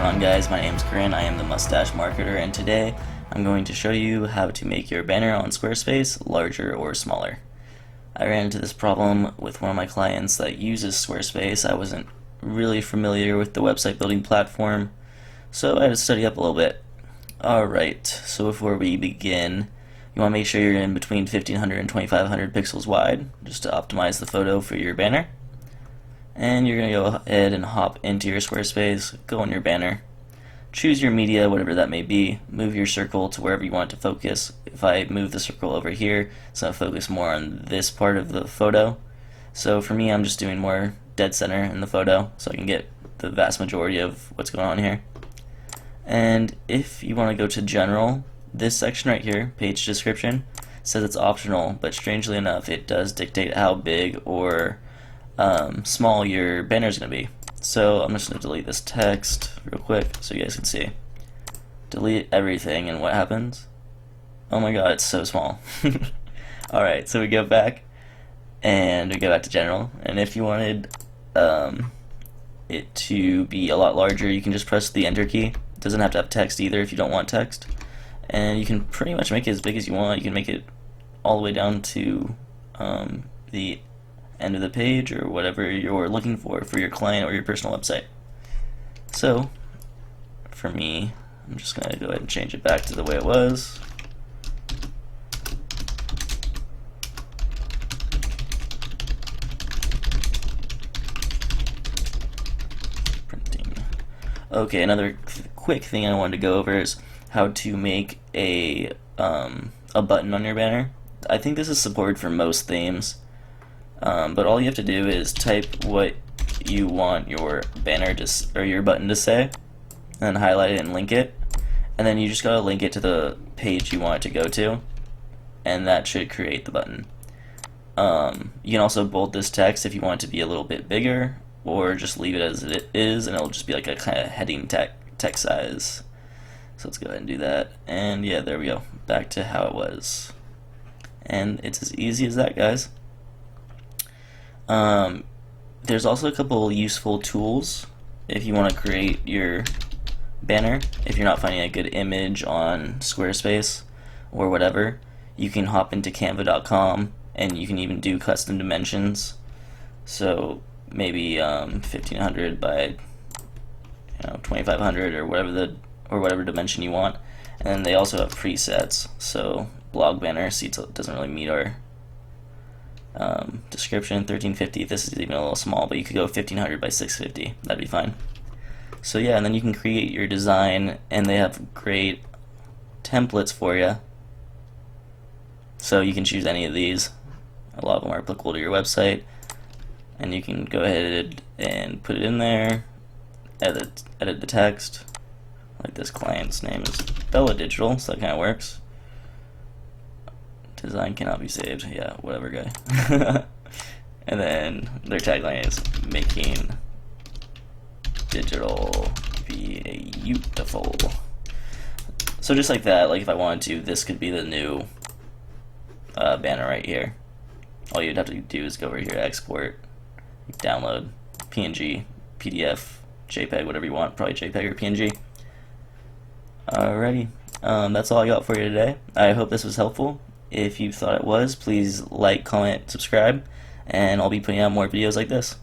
going on, guys? My name is Corinne. I am the Mustache Marketer, and today I'm going to show you how to make your banner on Squarespace larger or smaller. I ran into this problem with one of my clients that uses Squarespace. I wasn't really familiar with the website building platform, so I had to study up a little bit. Alright, so before we begin, you want to make sure you're in between 1500 and 2500 pixels wide, just to optimize the photo for your banner. And you're going to go ahead and hop into your Squarespace, go on your banner, choose your media, whatever that may be, move your circle to wherever you want it to focus. If I move the circle over here, it's going to focus more on this part of the photo. So for me, I'm just doing more dead center in the photo so I can get the vast majority of what's going on here. And if you want to go to general, this section right here, page description, says it's optional, but strangely enough, it does dictate how big or small your banner is going to be. So I'm just going to delete this text real quick so you guys can see. Delete everything, and what happens? Oh my god, it's so small. Alright, so we go back and we go back to general, and if you wanted it to be a lot larger, you can just press the enter key. It doesn't have to have text either if you don't want text, and you can pretty much make it as big as you want. You can make it all the way down to the end of the page or whatever you're looking for your client or your personal website. So for me, I'm just going to go ahead and change it back to the way it was. Printing. Okay, another quick thing I wanted to go over is how to make a button on your banner. I think this is supported for most themes. But all you have to do is type what you want your banner or your button to say, and then highlight it and link it, and then you just gotta link it to the page you want it to go to, and that should create the button. You can also bold this text if you want it to be a little bit bigger, or just leave it as it is, and it'll just be like a kind of heading text size. So let's go ahead and do that, and yeah, there we go, back to how it was. And it's as easy as that, guys. There's also a couple useful tools if you want to create your banner. If you're not finding a good image on Squarespace or whatever, you can hop into canva.com and you can even do custom dimensions. So maybe 1500 by 2500 or whatever dimension you want. And then they also have presets. So blog banner, see, it doesn't really meet our description. 1350. This is even a little small, but you could go 1500 by 650. That'd be fine. So yeah, and then you can create your design, and they have great templates for you. So you can choose any of these. A lot of them are applicable to your website, and you can go ahead and put it in there. Edit the text. Like this client's name is Bella Digital, so that kind of works. Design cannot be saved. Yeah, whatever, guy. And then their tagline is making digital beautiful. So just like that, like if I wanted to, this could be the new banner right here. All you'd have to do is go over here, export, download, PNG, PDF, JPEG, whatever you want, probably JPEG or PNG. Alrighty, that's all I got for you today. I hope this was helpful. If you thought it was, please like, comment, subscribe, and I'll be putting out more videos like this.